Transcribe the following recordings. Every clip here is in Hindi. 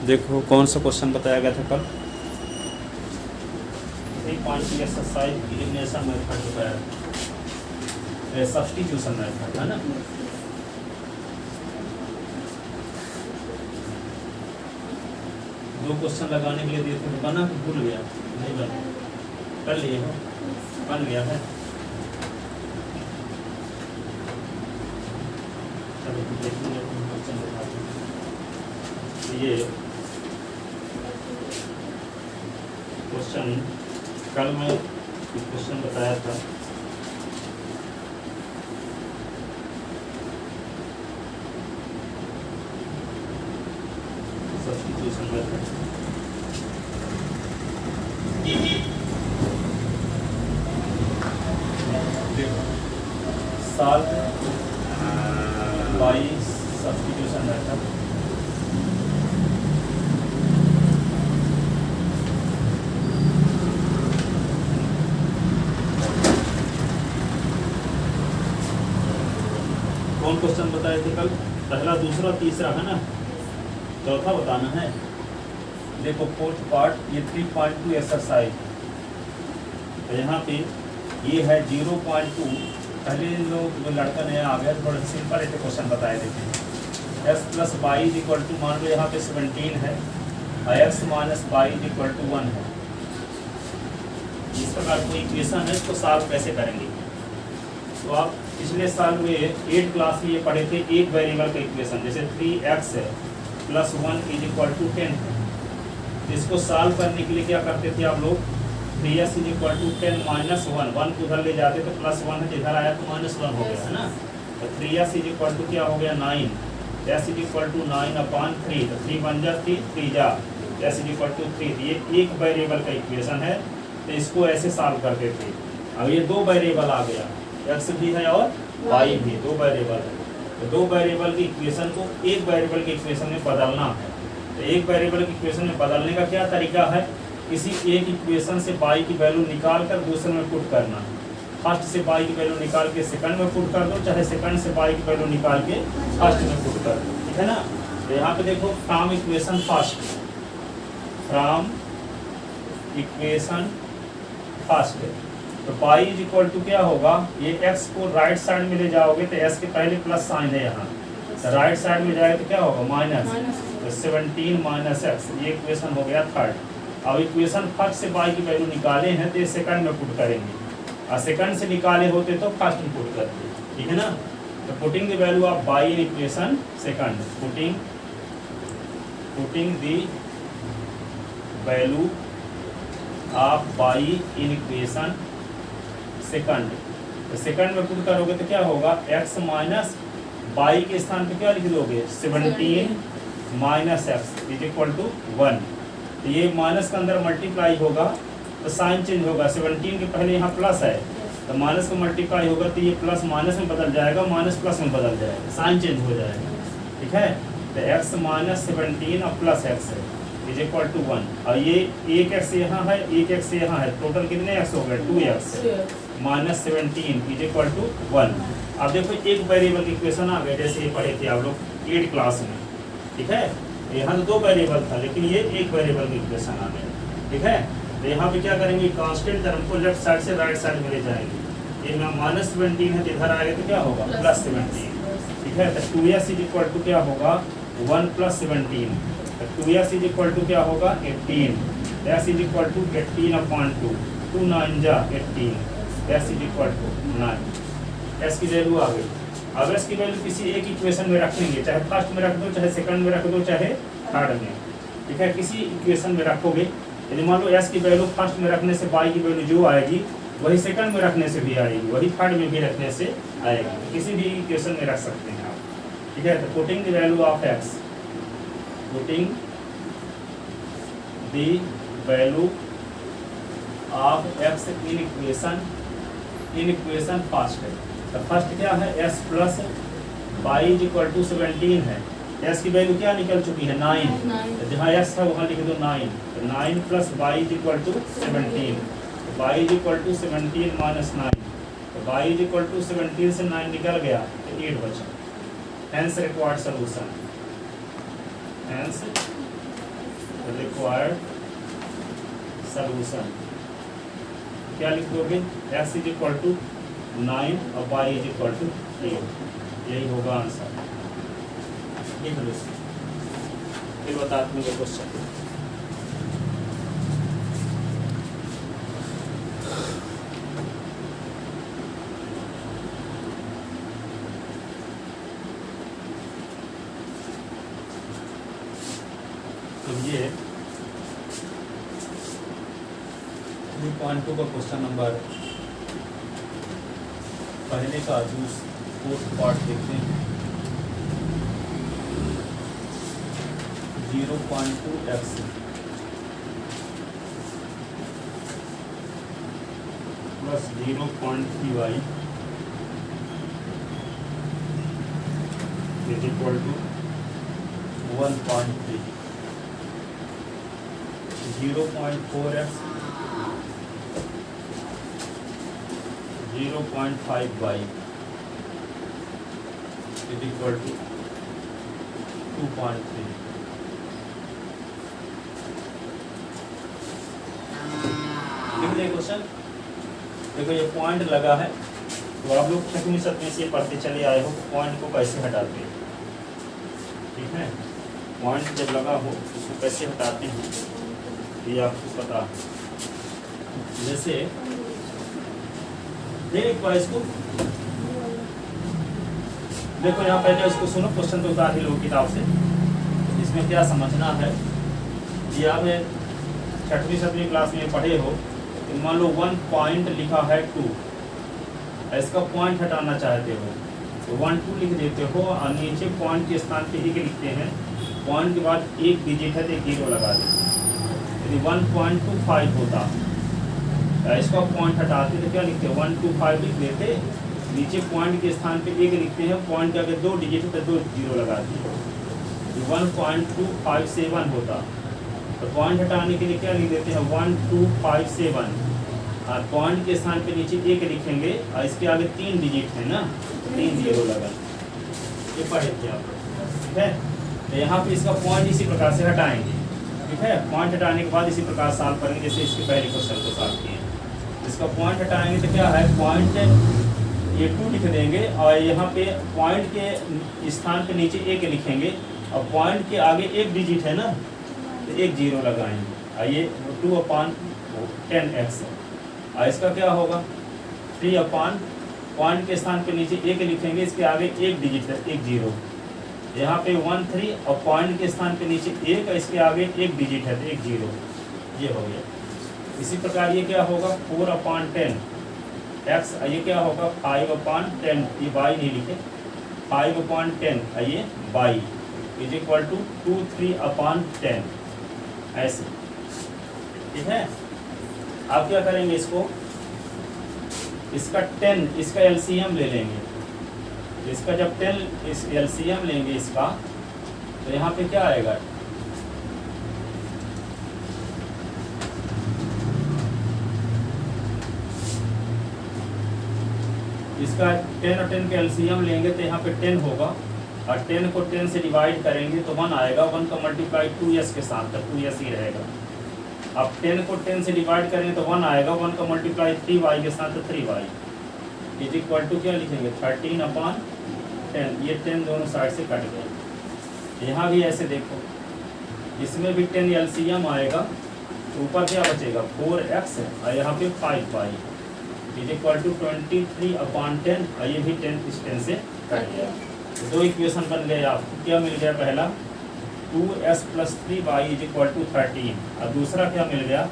देखो कौन सा क्वेश्चन बताया गया था कल। 3 पॉइंट की एक्सरसाइज एलिमिनेशन मेथड बताया था, सब्स्टिट्यूशन मेथड है ना। दो क्वेश्चन लगाने के लिए दिए थे, बना कि भूल गया? नहीं बना, कर लिए हो, बन गया है। चलो देखेंगे क्वेश्चन बताते हैं। ये क्वेश्चन कल मैं क्वेश्चन बताया था, सब्स्टिट्यूशन मेथड। साल बाई सब्स्टिट्यूशन मेथड। कौन क्वेश्चन बताए थे कल? पहला, दूसरा, तीसरा है ना, चौथा बताना है। देखो फोर्थ पार्ट, ये 3.2 एक्सरसाइज, तो यहाँ पे ये है 0.2। पहले लोग लड़का नया आ गया, थोड़ा सिंपल एक क्वेश्चन बताए देते हैं। x plus y is equal to, मान लो यहाँ पे 17 है और x minus y is equal to 1 है। इस प्रकार कोई इक्वेशन है, इसको सॉल्व कैसे करेंगे? तो आप पिछले साल में 8 क्लास में ये पढ़े थे, एक वेरिएबल का इक्वेशन, जैसे 3x है प्लस 1 इज इक्वल टू 10 है। तो इसको सॉल्व करने के लिए क्या करते थे आप लोग? 3x is equal to 10 minus 1, 1 को उधर ले जाते तो प्लस 1 है, इधर आया तो माइनस 1 हो गया है ना। तो 3x इज इक्वल टू क्या हो गया? 9, s इज इक्वल टू 9/3, तो 3 बन जा 3, 3 जा, s इज इक्वल टू 3। ये एक वेरिएबल का इक्वेशन है, तो इसको ऐसे सॉल्व करते थे। अब ये दो वेरिएबल आ गया, x भी है और y भी, दो वेरिएबल है। तो दो वेरिएबल की इक्वेशन को एक वेरिएबल के इक्वेशन में बदलना है। तो एक वेरिएबल की इक्वेशन में बदलने का क्या तरीका है? किसी एक इक्वेशन से y की वैल्यू निकाल कर दूसरे में पुट करना है। फर्स्ट से y की वैल्यू निकाल के सेकंड में पुट कर दो, चाहे सेकंड से y की वैल्यू निकाल के फर्स्ट में पुट कर दो, ठीक है ना। तो यहाँ पे देखो, from equation first, from equation first, तो y इज इक्वल टू क्या होगा? ये x को राइट साइड में ले जाओगे तो s के पहले प्लस साइन है यहाँ, तो राइट साइड में जाए तो क्या होगा? माइनस। तो 17 माइनस x, ये इक्वेशन हो गया थर्ड। अब इक्वेशन फर्स्ट से y की वैल्यू निकाले हैं तो ये सेकंड में पुट करेंगे, और सेकंड से निकाले होते तो फर्स्ट में पुट करते, ठीक है ना। तो putting the value of y in equation second, putting the value of y in equation second. तो सेकंड में पुट करोगे तो क्या होगा? x माइनस y के स्थान पे क्या लिख दोगे? 17 minus x is equal to 1। तो ये माइनस के अंदर मल्टीप्लाई होगा तो साइन चेंज होगा। 17 के पहले यहाँ प्लस है, तो माइनस को मल्टीप्लाई होगा तो ये प्लस माइनस में बदल जाएगा, माइनस प्लस में बदल जाएगा, साइन चेंज हो जाएगा, ठीक है। तो x माइनस 17 और प्लस x है इज इक्वल टू 1, और ये एक x यहाँ है, एक x यहाँ है, टोटल कितने x हो गए? 2x minus 17 is equal to 1। अब देखो एक वेरिएबल की इक्वेशन आ गए, जैसे ये पढ़े थे आप लोग 8 क्लास में, ठीक है। यहाँ तो दो वेरिएबल था, लेकिन ये एक वेरिएबल की इक्वेशन आ गया, ठीक है। तो यहाँ पे क्या करेंगे? कांस्टेंट टर्म को लेफ्ट साइड से राइट साइड में ले जाएंगे। ये माइनस 17 है, तो इधर आएगा तो क्या होगा? प्लस 17, ठीक है। तो 2s इज इक्वल टू क्या होगा? 1 प्लस 17, तो 2s इज इक्वल टू क्या होगा? 18, s इज इक्वल टू 18/2, 2 9 जा 18, s is equal to 9। s की वैल्यू आ गई। अब s की वैल्यू किसी एक इक्वेशन में रखेंगे, चाहे फर्स्ट में रख दो, चाहे सेकंड में रख दो, चाहे थर्ड में, ठीक है। किसी इक्वेशन में रखोगे, यदि मान लो s की वैल्यू फर्स्ट में रखने से y की वैल्यू जो आएगी वही सेकंड में रखने से भी आएगी, वही थर्ड में भी रखने से आएगी। किसी भी इक्वेशन में रख सकते हैं आप, ठीक है। तो putting the value of x, putting the value of x in equation first है। तो फर्स्ट क्या है? s plus y is equal to 17 है, s की वैल्यू क्या निकल चुकी है? 9। तो जहाँ s है वहाँ लिख दो 9, तो 9 plus y is equal to 17, तो y is equal to 17 minus 9, तो y इज इक्वल टू 17 से 9 निकल गया तो 8 बचा। Hence required solution, hence required solution क्या लिख दोगे? x इज इक्वल टू 9 और y इज इक्वल टू 8, यही होगा आंसर। लिख लो, फिर बताते हैं क्वेश्चन। तो ये 3.2 का क्वेश्चन नंबर पहले का फोर्थ पार्ट देखते हैं। 0.2x plus 0.3y is equal to 1.3, 0.4x 0.5y is equal to 2.3। लिख दे क्वेश्चन। देखो ये पॉइंट लगा है, तो आप लोग 6वीं 7वीं से पढ़ते चले आए हो पॉइंट को कैसे हटाते हैं, ठीक है। पॉइंट जब लगा हो उसको कैसे हटाते हैं ये आपको पता है। जैसे एक बार इसको देखो, यहाँ पहले इसको सुनो, क्वेश्चन तो उतार ही लो किताब से। इसमें क्या समझना है, ये आप 6वीं 7वीं क्लास में पढ़े हो। मान लो 1 पॉइंट लिखा है 2, इसका पॉइंट हटाना चाहते हो तो 1 2 लिख देते हो और नीचे पॉइंट के स्थान पे ही लिखते हैं। पॉइंट के बाद एक डिजिट है तो 0 लगा देते। यदि 1.25 होता, इसका पॉइंट हटाते तो क्या लिखते हैं? 125 लिख देते, नीचे पॉइंट के स्थान पे 1 लिखते हैं, पॉइंट के आगे 2 डिजिट है तो 2 0 लगा दिए। 1.257 होता तो पॉइंट हटाने के लिए क्या लिख देते हैं? 1257, और पॉइंट के स्थान पे नीचे 1 लिखेंगे और इसके आगे 3 डिजिट है ना, तो 3 0 लगा। ये पढ़े थे आप, ठीक है। तो यहाँ पे इसका पॉइंट इसी प्रकार से हटाएंगे, ठीक है। पॉइंट हटाने के बाद इसी प्रकार सॉल्व करेंगे जैसे इसके पहले क्वेश्चन को सॉल्व किए। इसका पॉइंट हटाएंगे तो क्या है, पॉइंट ये 2 लिख देंगे और यहाँ पे पॉइंट के स्थान पे नीचे 1 लिखेंगे और पॉइंट के आगे 1 डिजिट है ना, तो 1 0 लगाएंगे। आइए 2/10x है, और इसका क्या होगा 3/, पॉइंट के स्थान पे नीचे 1 लिखेंगे, इसके आगे 1 डिजिट है 1 0, यहाँ पे 1 3 और पॉइंट के स्थान पे नीचे 1 और इसके आगे 1 डिजिट है तो 1 0, ये हो गया। इसी प्रकार ये क्या होगा 4/10 x, ये क्या होगा 5/10, ये y नहीं लिखे, 5/10 ये y इज इक्वल टू 2 3/10 ऐसे, ठीक है। आप क्या करेंगे, इसको इसका 10 इसका एलसीएम ले लेंगे। इसका जब 10 इस एलसीएम लेंगे इसका, तो यहाँ पे क्या आएगा, इसका 10 और 10 के एलसीएम लेंगे तो यहाँ पे 10 होगा, और 10 को 10 से डिवाइड करेंगे तो 1 आएगा। 1 का मल्टीप्लाई 2s के साथ, तब 2s ही रहेगा। अब 10 को 10 से डिवाइड करेंगे तो 1 आएगा। 1 का मल्टीप्लाई 3y के साथ तो 3y इज इक्वल टू क्या लिखेंगे 13/10। ये 10 दोनों साइड से कट गए। यहाँ भी ऐसे देखो, इसमें भी 10 एलसीएम आएगा, ऊपर क्या बचेगा 4x है और यहाँ पे 5y इज इक्वल टू 23/10, और ये भी 10 इस 10 से कट गया। तो 2 इक्वेशन बन गए। आपको क्या मिल गया, पहला 2s + 3y is equal to 13, और दूसरा क्या मिल गया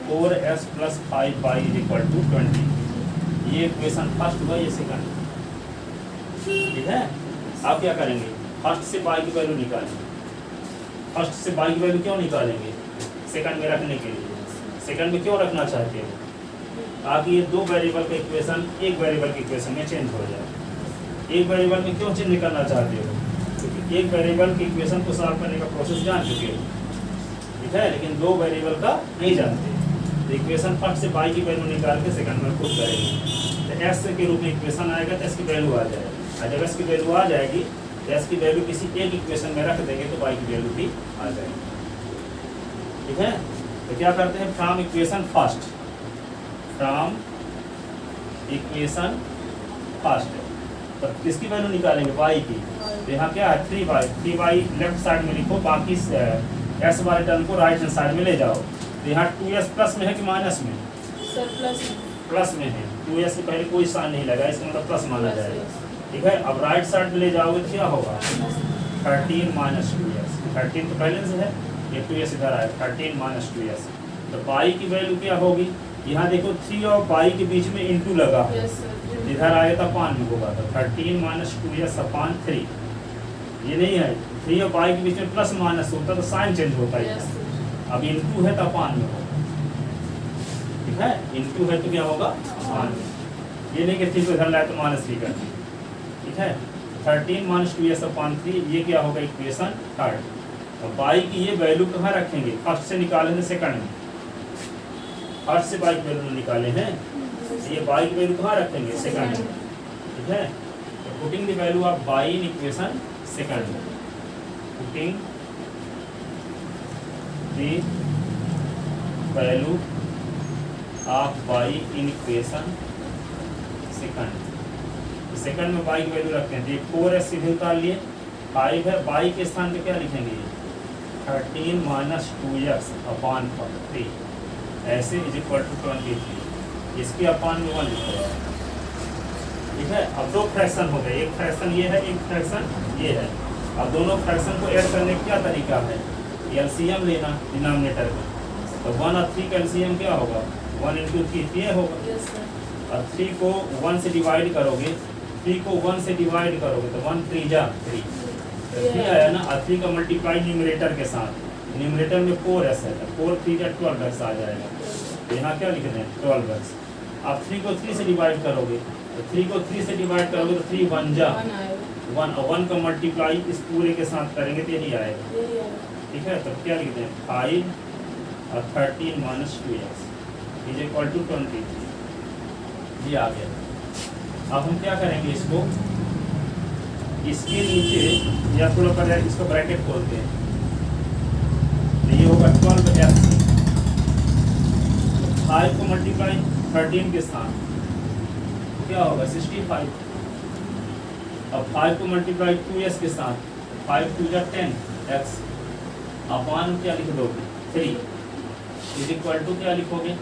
4s + 5y is equal to 20। ये इक्वेशन फर्स्ट हुआ, ये सेकंड, ठीक है। आप क्या करेंगे, फर्स्ट से y की वैल्यू निकालेंगे। फर्स्ट से y की वैल्यू क्यों निकालेंगे, सेकंड में रखने के लिए। सेकंड में क्यों रखना चाहते हो, ताकि ये 2 वेरिएबल का इक्वेशन 1 वेरिएबल के इक्वेशन में चेंज हो जाए। 1 वेरिएबल में क्यों चेंज करना चाहते हो, क्योंकि 1 वेरिएबल के इक्वेशन को सॉल्व करने का प्रोसेस जान चुके हो, ठीक है, लेकिन 2 वेरिएबल का नहीं जानते। तो इक्वेशन फर्स्ट से y की वैल्यू निकाल के सेकंड में पुट करेंगे, तो s के रूप में इक्वेशन आएगा, तो s की वैल्यू आ जाएगी। और जब s की वैल्यू आ जाएगी तो s की वैल्यू किसी एक इक्वेशन में रख देंगे तो y की वैल्यू भी आ जाएगी। ठीक है। तो क्या करते हैं, from equation first, from equation first तो किसकी वैल्यू निकालेंगे, y की। तो यहाँ क्या है 3y लेफ्ट साइड में लिखो, बाकी s वाले टर्म को राइट हैंड साइड में ले जाओ। तो यहाँ 2s प्लस में है कि माइनस में, सर प्लस में है। 2s से पहले कोई साइन नहीं लगा, इसका मतलब प्लस माना जाएगा। ठीक है, अब राइट साइड में ले जाओगे तो क्या होगा 13 माइनस 2s, 13 तो पहले से है, ये 2s इधर आया 13 माइनस 2s। तो y की वैल्यू क्या होगी, यहाँ देखो 3 और y के बीच में इंटू लगा है, इधर आएगा तो अपान में होगा, तो 13 माइनस 2s अपान 3। ये नहीं है 3 और y के बीच में प्लस माइनस होता तो साइन चेंज होता है, अब इंटू है तो अपान में होगा। ठीक है, इंटू है तो क्या होगा अपान में, ये नहीं कि 3 को इधर लाए तो माइनस 3 कर दी। ठीक है, 13 माइनस 2s अपान 3, ये क्या होगा इक्वेशन थर्ड। अब y की ये वैल्यू कहाँ रखेंगे, फर्स्ट से निकाले थे सेकंड में, फर्स्ट से y की वैल्यू निकाले हैं, ये y की वैल्यू कहाँ रखेंगे सेकंड में। ठीक है, तो putting the value of y in equation second, putting the value of y in equation second. Second में y की वैल्यू रखते हैं, ये 4s सीधे उतार लिए, 5 है, y के स्थान पे क्या लिखेंगे 13 माइनस 2x अपान 3 ऐसे इज इक्वल टू 23, इसके अपान में 1 लिखो। ठीक है, अब दो फ्रैक्शन हो गए, एक फ्रैक्शन ये है, एक फ्रैक्शन ये है। अब दोनों फ्रैक्शन को ऐड करने का क्या तरीका है, एलसीएम लेना डिनोमिनेटर में। तो 1 और 3 का एलसीएम क्या होगा 1 इंटू 3 ये होगा, और 3 को 1 से डिवाइड करोगे, 3 को 1 से डिवाइड करोगे तो 1 3 जा 3 आया ना, और 3 का मल्टीप्लाई न्यूमरेटर के साथ, न्यूमरेटर में 4s है, 4 3 जा 12x आ जाएगा। तो यहाँ क्या लिख रहे हैं 12x। आप 3 को 3 से डिवाइड करोगे, तो 3 को 3 से डिवाइड करोगे तो 3 1 जा 1, और 1 का मल्टीप्लाई इस पूरे के साथ करेंगे तो यही आएगा। ठीक है, तो क्या लिखते हैं 5 और 13 minus 2x is equal to 23, ये आ गया। अब हम क्या करेंगे, इसको इसके नीचे या थोड़ा पर इसको ब्रैकेट खोलते हैं, तो ये होगा 12s, 5 को मल्टीप्लाई 13 के साथ क्या होगा 65, अब 5 को मल्टीप्लाई 2s के साथ 5 2 जा 10x अपान क्या लिख दोगे 3 इज इक्वल टू क्या लिखोगे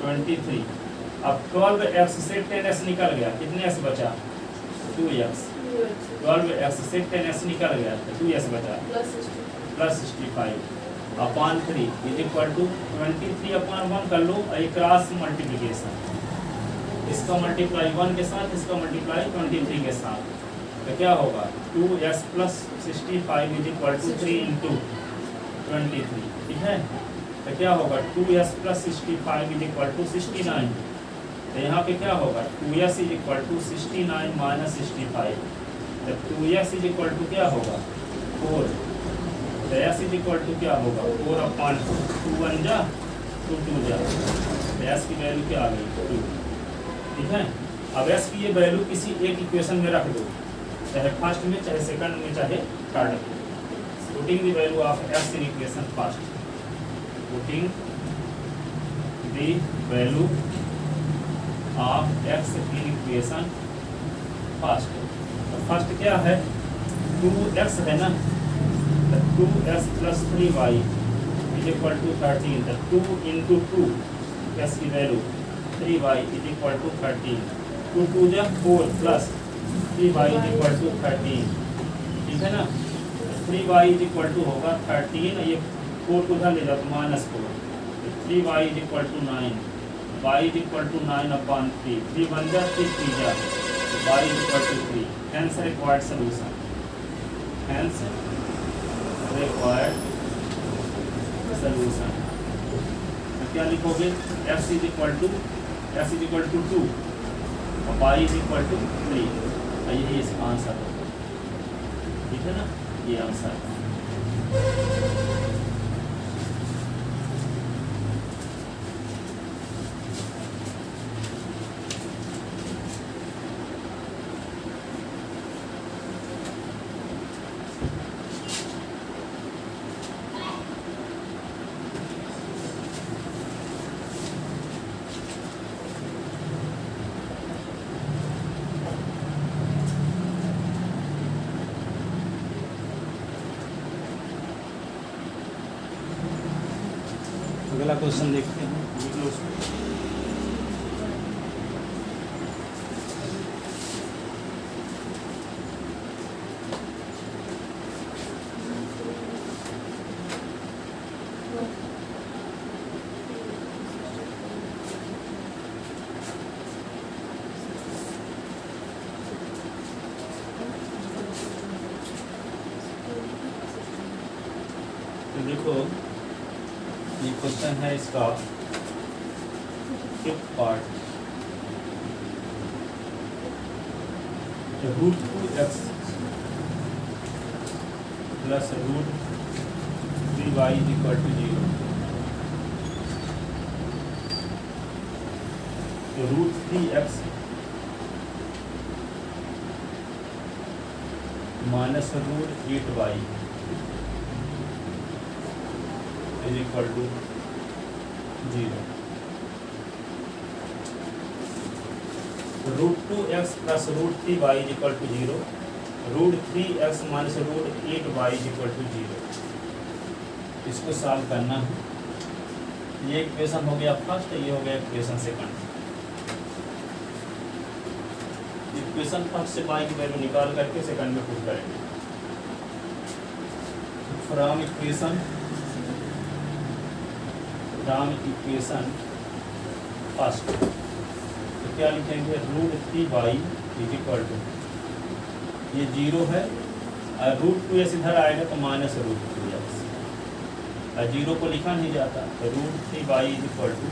23। अब 12x से 10s निकल गया, कितने s बचा 2x, 12x से 10s निकल गया तो 2s बचा plus 65 upon 3 is equal to 23 upon 1 कर लो, क्रॉस मल्टीप्लिकेशन, इसका मल्टीप्लाई 1 के साथ, इसका मल्टीप्लाई 23 के साथ, तो क्या होगा 2s plus 65 is equal to 3 into 23। ठीक है, तो क्या होगा 2s plus 65 is equal to 69। तो यहाँ पे क्या होगा 2s is equal to 69 minus 65, तो 2s इज इक्वल टू क्या होगा 4, तो s इज इक्वल टू क्या होगा 4 अपान 2 1 जा 2 2 जा, तो s की वैल्यू क्या आ गई 2। ठीक है, अब s की ये वैल्यू किसी एक इक्वेशन में रख दो, चाहे फर्स्ट में चाहे सेकंड में चाहे थर्ड में। Putting the value of s in equation first, putting the value of x in equation first. तो फर्स्ट क्या है 2x है ना, तो 2s plus 3y is equal to 13, तो 2 इंटू 2 s की value 3y is equal to 13, 2 2 जा 4 plus 3y is equal to 13। ठीक है ना, 3y इज इक्वल टू होगा 13, ये 4 को उधर ले जाओ minus 4, 3y is equal to 9, y is equal to 9 upon 3, 3 1 जा 3 3 जा, y is equal to 3, hence required solution, hence required solution. तो क्या लिखोगे x इज इक्वल टू 2 और y इज इक्वल टू 3, यही इसका आंसर है। ठीक है ना, ये आंसर है। अगला क्वेश्चन देखते हैं, लिख लो उसमें। तो देखो ये क्वेश्चन है इसका fifth part, root 2x plus root 3y is equal to 0। तो root 3x minus root 8y is equal to 0। Root 2x plus root 3y is equal to 0, root 3x minus root 8y is equal to 0। इसको सॉल्व करना है। ये इक्वेशन हो गया फर्स्ट, ये हो गया इक्वेशन सेकंड। इक्वेशन फर्स्ट से y की वैल्यू निकाल करके सेकंड में पुट करेंगे। फ्रॉम इक्वेशन फर्स्ट तो क्या लिखेंगे, root 3y is equal to, ये 0 है और रूट 2x इधर आएगा तो माइनस रूट 2x, और 0 को लिखा नहीं जाता तो root 3y is equal to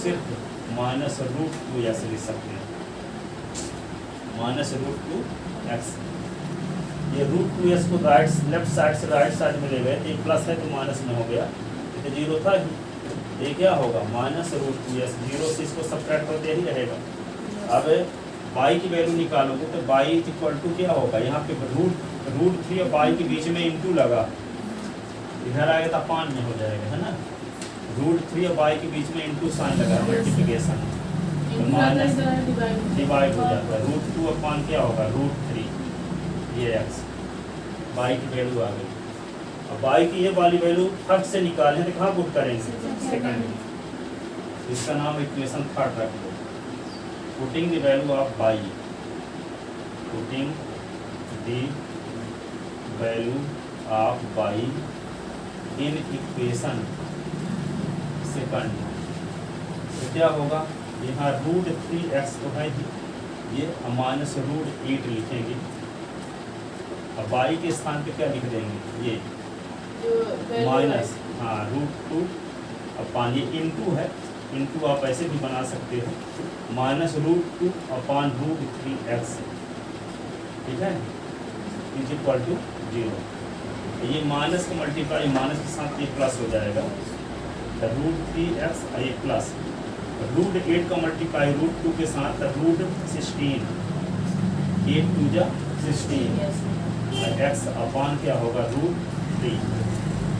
सिर्फ माइनस रूट 2x लिख सकते हैं, माइनस रूट 2x। ये रूट 2x को लेफ्ट साइड से राइट साइड में ले गए, एक प्लस है तो माइनस में हो गया, तो 0 था ही, ये क्या होगा माइनस रूट 2x, 0 से इसको सब्ट्रैक्ट करते ही रहेगा। अब y की वैल्यू निकालोगे तो y इज इक्वल टू क्या होगा, यहाँ पे रूट 3 और y के बीच में इंटू लगा, इधर आएगा तो अपान में हो जाएगा, है ना। रूट 3 और y के बीच में इंटू साइन लगा, मल्टीप्लिकेशन, तो माइनस डिवाइड हो जाता है। रूट 2 अपान क्या होगा रूट 3, ये x, y की वैल्यू आ गई। अब y की ये वाली वैल्यू थर्ड से निकालें तो कहाँ पुट करेंगे, सेकंड में। इसका नाम इक्वेशन थर्ड रख दो। Putting the value of y, putting the value of y in equation second, तो क्या होगा, यहाँ रूट 3x तो है ही, ये माइनस रूट 8 लिखेंगे। अब y के स्थान पे क्या लिख देंगे, ये माइनस, हाँ रूट 2 अपान, ये इंटू है, इंटू आप ऐसे भी बना सकते हो, माइनस रूट 2 अपान रूट 3x, ठीक है, इज इक्वल टू 0। ये माइनस का मल्टीप्लाई माइनस के साथ ये प्लस हो जाएगा, तो रूट 3x और ये प्लस, रूट 8 का मल्टीप्लाई रूट 2 के साथ रूट 16, 8 2 जा 16, x अपान क्या होगा रूट 3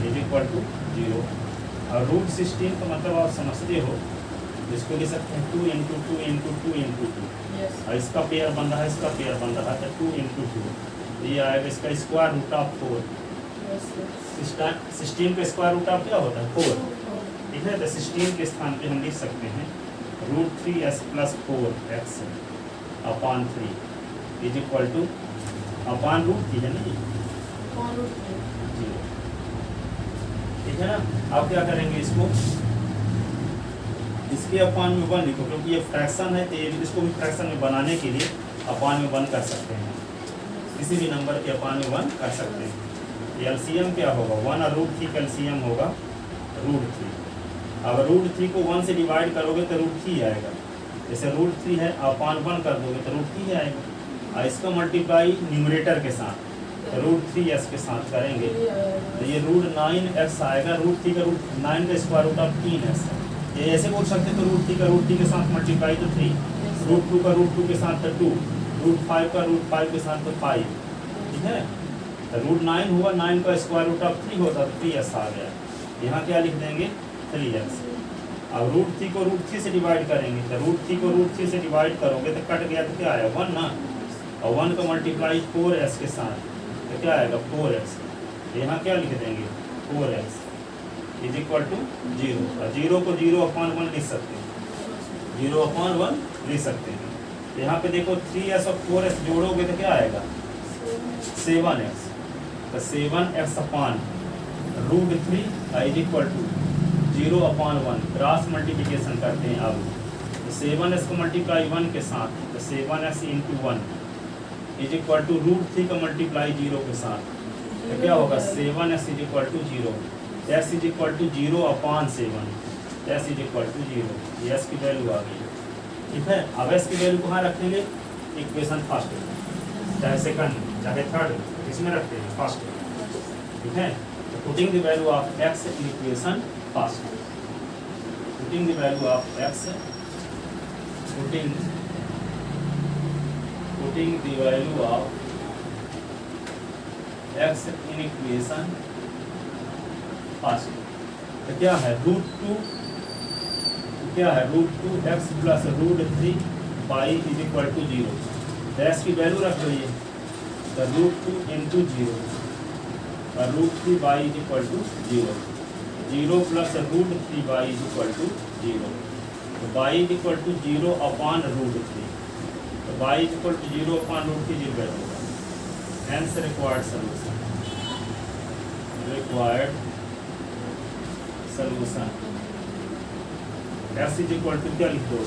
इज इक्वल टू 0। और रूट 16 का मतलब आप समझते हो, इसको लिख सकते हैं 2 इंटू 2 इंटू 2 इंटू 2, और इसका पेयर बन रहा है, इसका पेयर बन रहा है, तो 2 इंटू 2, ये आएगा इसका स्क्वायर रूट ऑफ 4। 16 का स्क्वायर रूट ऑफ क्या होता है 4, ठीक है। तो 16 के स्थान पे हम लिख सकते हैं root 3s plus 4x upon 3 is equal to upon root 3 है ना, जी ठीक है ना। आप क्या करेंगे, इसको इसके अपान में 1 लिखो, क्योंकि ये फ्रैक्शन है, तो इसको भी फ्रैक्शन में बनाने के लिए अपान में 1 कर सकते हैं, किसी भी नंबर के अपान में 1 कर सकते हैं। एलसीएम क्या होगा, 1 और रूट 3 का एलसीएम होगा रूट 3। अब रूट 3 को 1 से डिवाइड करोगे तो रूट 3 आएगा, जैसे रूट 3 है अपान 1 कर दोगे तो रूट 3 आएगा, और इसका मल्टीप्लाई न्यूमरेटर के साथ रूट 3s के साथ करेंगे तो ये रूट 9x आएगा। रूट 3 का रूट 9 का स्क्वायर रूट ऑफ 3s, ये ऐसे बोल सकते तो रूट 3 का रूट 3 के साथ मल्टीप्लाई तो 3, रूट 2 का रूट 2 के साथ तो 2, रूट 5 का रूट 5 के साथ तो 5, ठीक है। तो रूट 9 हुआ, 9 का स्क्वायर रूट ऑफ 3 होता तो 3s आ गया, यहाँ क्या लिख देंगे 3x। अब रूट 3 को रूट 3 से डिवाइड करेंगे, तो रूट 3 को रूट 3 से डिवाइड करोगे तो कट गया तो क्या आया 1 ना, और 1 का मल्टीप्लाई 4s के साथ तो क्या आएगा 4x, यहाँ क्या लिख देंगे 4x इज इक्वल टू 0, और 0 को 0/1 लिख सकते हैं, 0/1 लिख सकते हैं। यहाँ पे देखो 3s और 4s जोड़ोगे तो क्या आएगा 7x, तो 7x upon √3 is equal to 0/1, cross multiplication करते हैं। अब तो 7s को मल्टीप्लाई 1 के साथ, तो 7s into 1 is equal to √3 का मल्टीप्लाई 0 के साथ, तो क्या होगा 7s is equal to 0, s is equal to 0/7, s is equal to 0, ये s की वैल्यू आ गई। ठीक है, अब s की वैल्यू कहाँ रखेंगे, इक्वेशन फर्स्ट में, चाहे सेकंड चाहे थर्ड, इसमें रखते हैं फर्स्ट में। ठीक है, तो putting the value of x in equation first, putting the value of x, putting the value of x in equation first, तो क्या है √2, क्या है √2x plus √3 y is equal to 0, तो x की वैल्यू रख लो ये, तो √2 इंटू 0 और √3 y is equal to 0, 0 plus √3 y is equal to 0, तो y इज इक्वल टू 0/√3, तो y इज इक्वल टू 0/√3 0 होगा। Hence required solution, required solution, x is equal to क्या लिख दो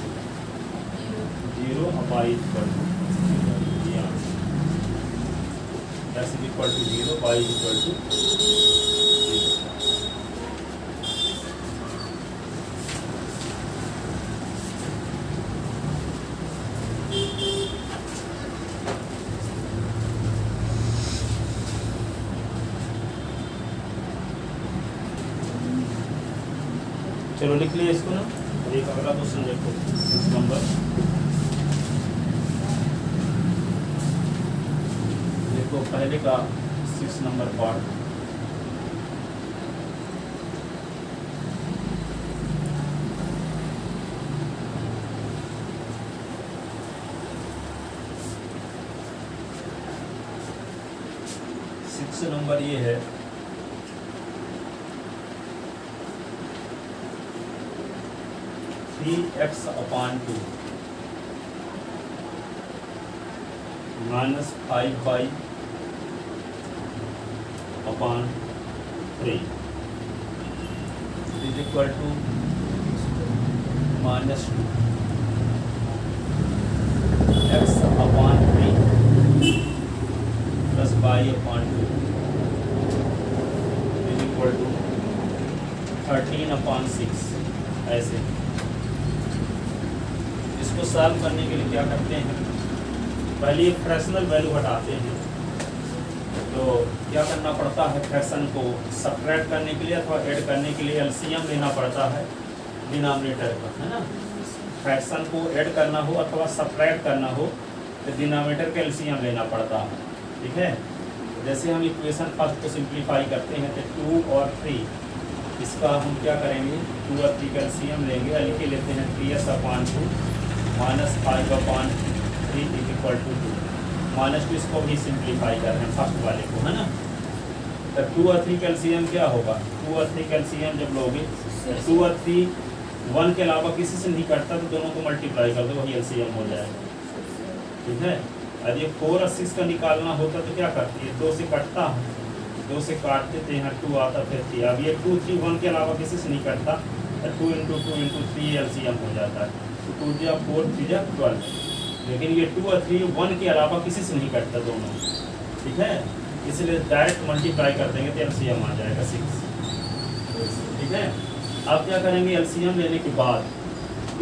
0 और y is equal to x is equal to 0, y is equal to 0। चलो लिख लिया इसको ना, एक अगला क्वेश्चन देखो 6 नंबर, देखो पहले का 6 नंबर पार्ट, नंबर ये है 3x/2 minus 5y/3 is equal to -2 x/3 plus y/2 is equal to 13/6। ऐसे इसको सॉल्व करने के लिए क्या करते हैं, पहले एक फ्रैक्शनल वैल्यू हटाते हैं, तो क्या करना पड़ता है, फ्रैक्शन को सब्ट्रैक्ट करने के लिए अथवा ऐड करने के लिए एलसीएम लेना पड़ता है डिनोमिनेटर का, है ना। फ्रैक्शन को ऐड करना हो अथवा सब्ट्रैक्ट करना हो तो डिनोमिनेटर का एलसीएम लेना पड़ता है। ठीक है, जैसे हम इक्वेशन फर्स्ट को सिंप्लीफाई करते हैं तो 2 और 3, इसका हम क्या करेंगे 2 और 3 का एलसीएम लेंगे, लिखे लेते हैं 3s/2 minus 5/3 is equal to 2, -2 इसको भी सिंप्लीफाई कर रहे हैं फर्स्ट वाले को, है ना। तो 2 और 3 का एलसीएम क्या होगा, 2 और 3 का एलसीएम जब लोगे 2 और 3 1 के अलावा किसी से नहीं कटता, तो दोनों को मल्टीप्लाई कर दो, वही एलसीएम हो जाएगा। ठीक है, यदि 4 और 6 का निकालना होता तो क्या करती है, 2 से कटता है, 2 से काटते थे, यहाँ 2 आता फिर 3, अब ये 2 3 1 के अलावा किसी से नहीं कटता, तो 2 × 2 × 3 एलसीएम हो जाता है, तो 2 × 4 3 × 12, लेकिन ये 2 और 3 1 के अलावा किसी से नहीं कटता दोनों। ठीक है, इसलिए डायरेक्ट मल्टीप्लाई कर देंगे तो एलसीएम आ जाएगा 6। ठीक है, अब क्या करेंगे, एलसीएम लेने के बाद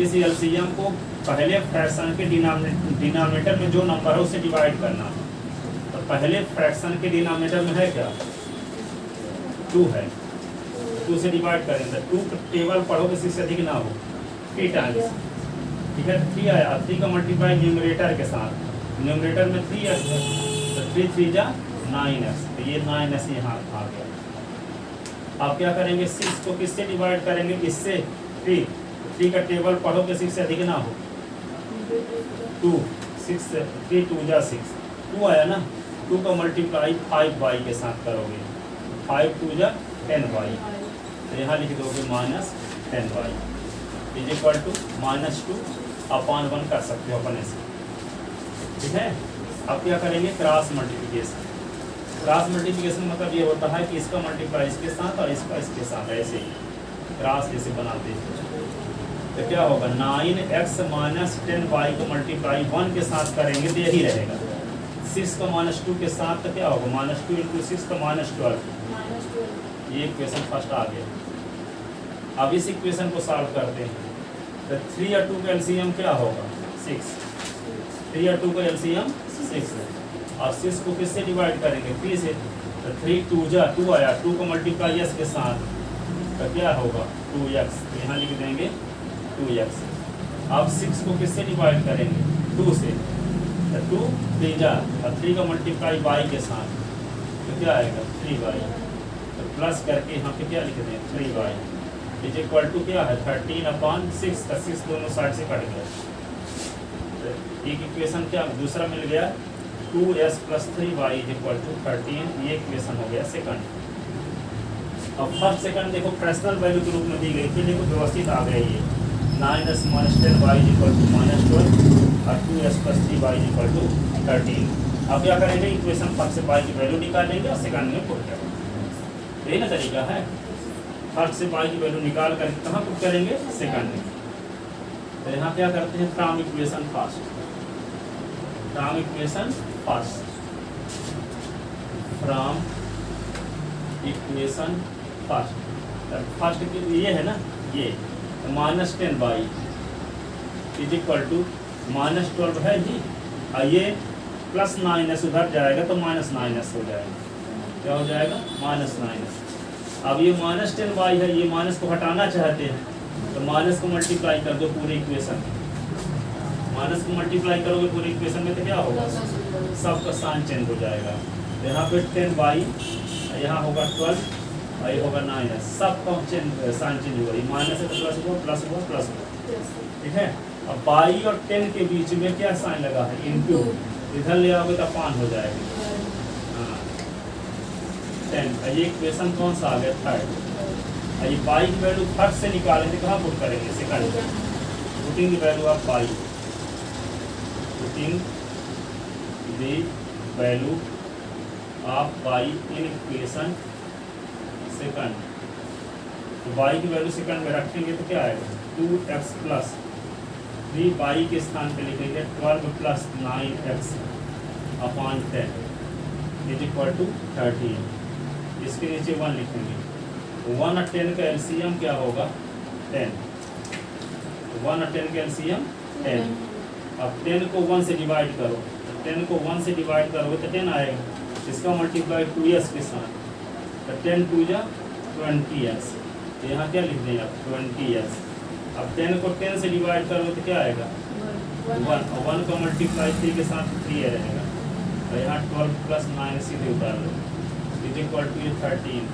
इस एलसीएम को पहले फ्रैक्शन के डिनोमिनेटर में जो नंबर है उससे डिवाइड करना है। तो पहले फ्रैक्शन के डिनोमिनेटर में है क्या 2 है, 2 से डिवाइड करेंगे, 2 टेबल पढ़ो किसी से अधिक ना हो 3 टाइम्स। ठीक है, 3 आया, 3 का मल्टीप्लाई न्यूमरेटर के साथ, न्यूमरेटर में 3s है, तो 3 3 जा 9s, तो ये 9s यहाँ आ गया। आप क्या करेंगे, 6 को किससे डिवाइड करेंगे, इससे 3 का टेबल पढ़ो कि 6 से अधिक ना हो, 2 6 3 2 जा 6, 2 आया ना, 2 का मल्टीप्लाई 5y के साथ करोगे, 5 2 जा 10y, तो यहाँ लिख दोगे -10y इज इक्वल टू -2/1 कर सकते हो अपने से, ठीक है। अब क्या करेंगे, क्रॉस मल्टीप्लिकेशन। क्रॉस मल्टीप्लिकेशन मतलब ये होता है कि इसका मल्टीप्लाई इसके साथ और इसका इसके साथ, ऐसे ही क्रॉस जैसे बनाते हैं। तो क्या होगा, 9x - 10y को मल्टीप्लाई 1 के साथ करेंगे तो यही रहेगा। 6 का -2 के साथ तो क्या होगा, -2 × 6 का -12। ये इक्वेशन फर्स्ट आ गया। अब इस इक्वेशन को सॉल्व करते हैं। तो 3 और 2 का एलसीएम क्या होगा, 6। 3 और 2 का एलसीएम 6 है, और 6 को किससे डिवाइड करेंगे, 3 से। तो 3 2 जा 2 आया, 2 को मल्टीप्लाई s के साथ तो क्या होगा 2x, तो यहाँ लिख देंगे 2x। अब 6 को किससे डिवाइड करेंगे, 2 से। तो 2 3 जा, और 3 का मल्टीप्लाई y के साथ तो क्या आएगा 3y। तो प्लस करके यहाँ पे क्या लिख दें 3y इज इक्वल टू क्या है 13/6 का 6 दोनों साइड से कट गया। तो एक इक्वेशन क्या दूसरा मिल गया, 2s + 3y is equal to 13। ये इक्वेशन हो गया सेकंड। अब फर्स्ट सेकंड देखो फ्रैक्शनल वैल्यू के रूप में दी गई थी, देखो व्यवस्थित आ गया ये 9s - 10y is equal to -12 और 2s + 3y is equal to 13। अब क्या करेंगे, इक्वेशन फर्स्ट से y की वैल्यू निकालेंगे और सेकंड में पुट करेंगे। यही ना तरीका है, फर्स्ट से y की वैल्यू निकाल कर कहाँ पुट करेंगे, सेकंड में। तो यहाँ क्या करते हैं, from equation first, from equation first, from equation first. First की ये है ना, ये -10y इज इक्वल टू -12 है जी, और ये +9s उधर जाएगा तो -9s हो जाएगा। क्या हो जाएगा, -9s। अब ये -10y है, ये माइनस को हटाना चाहते हैं तो माइनस को मल्टीप्लाई कर दो पूरे इक्वेशन। माइनस को मल्टीप्लाई करोगे पूरे इक्वेशन में तो क्या होगा, सबका साइन चेंज हो जाएगा। तो यहाँ पे 10y, यहाँ होगा 12 और ये होगा 9s, सबका साइन चेंज होगा। ये माइनस है तो प्लस हुआ, प्लस हुआ, प्लस हुआ, ठीक है। अब y और 10 के बीच में क्या साइन लगा है, इनटू। इधर ले आओगे तो अपान हो जाएगा। 10 ये इक्वेशन कौन सा आ गया, थर्ड। ये y की वैल्यू थर्ड से निकालेंगे कहाँ पुट करेंगे, second. Putting the value of y, putting the value of y in equation second. तो y की वैल्यू सेकंड में रखेंगे तो क्या आएगा, 2x + 3y के स्थान पे लिखेंगे 12 + 9x / 10 इज इक्वल टू 13। इसके नीचे 1 लिखेंगे। 1 और 10 का एलसीएम क्या होगा, 10। 1 और 10 का एलसीएम 10। अब 10 को 1 से डिवाइड करो, तो 10 को 1 से डिवाइड करोगे तो 10 आएगा। इसका मल्टीप्लाई 2s के साथ, तो 10 2 जा 20s। तो यहाँ क्या लिख दें आप, 20s। अब 10 को 10 से डिवाइड करोगे तो क्या आएगा, 1। और 1 का मल्टीप्लाई 3 के साथ 3 रहेगा। तो यहाँ 12 + 9 सीधे उतार लो इज इक्वल टू 13,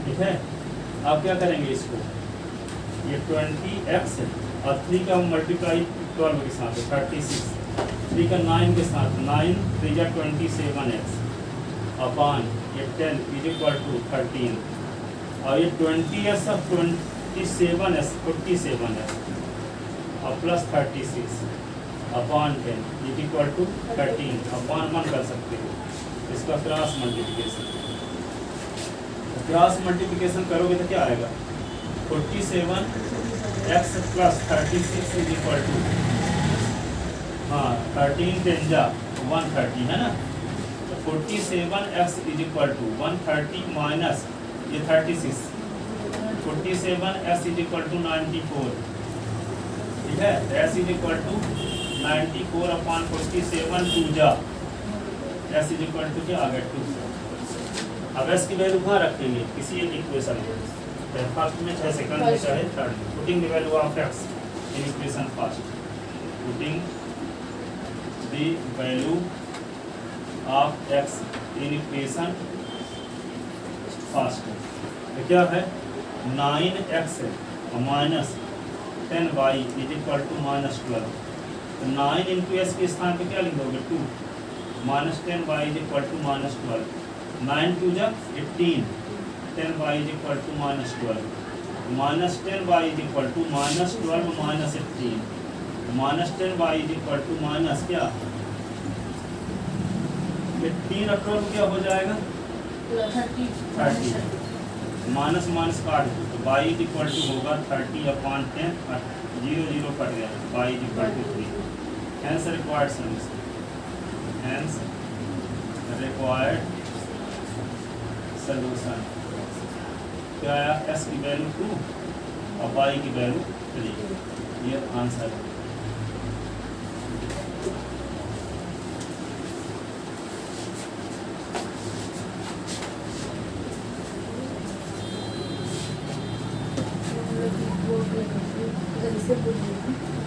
ठीक है। अब क्या करेंगे इसको, ये 20x है और 3 का मल्टीप्लाई 12 के साथ 36, 3 का 9 के साथ 9 3 जा 27x अपान ये 10 इज इक्वल टू 13। और ये 20s और 27s 47s और plus 36 upon 10 is equal to 13 upon 1 कर सकते हो। इसका क्रॉस मल्टीप्लिकेशन, क्रॉस मल्टीप्लिकेशन करोगे तो क्या आएगा, 47x + 36 इज इक्वल टू 13 10 जा 130 है ना। तो 47x is equal to 130 minus ये 36, 47x इज इक्वल टू 94, ठीक है। s इज इक्वल टू 94/47 2 जा s इज इक्वल टू क्या आ गया 2। अब s की वैल्यू कहाँ रखेंगे, किसी एक इक्वेशन में, चाहे फर्स्ट में चाहे सेकंड में चाहे थर्ड में। Putting the value of x in equation first, putting the value of x in equation first. तो क्या है 9x minus 10y is equal to -12। तो 9 इंटू एस के स्थान पे क्या लिख दोगे 2, -10y इज इक्वल टू -12। 9 2 जा 18 10 y is equal to -12, -10 y is equal to -12 -18, -10 y is equal to minus क्या 18 और 12 क्या हो जाएगा 30, माइनस माइनस काट दो तो y इज इक्वल टू होगा 30/10, 0 0 कट गया, y is equal to 3। Hence required solution, hence required solution क्या आया, s की वैल्यू 2 और y की वैल्यू 3, ये आंसर है। वो जैसे बोलिए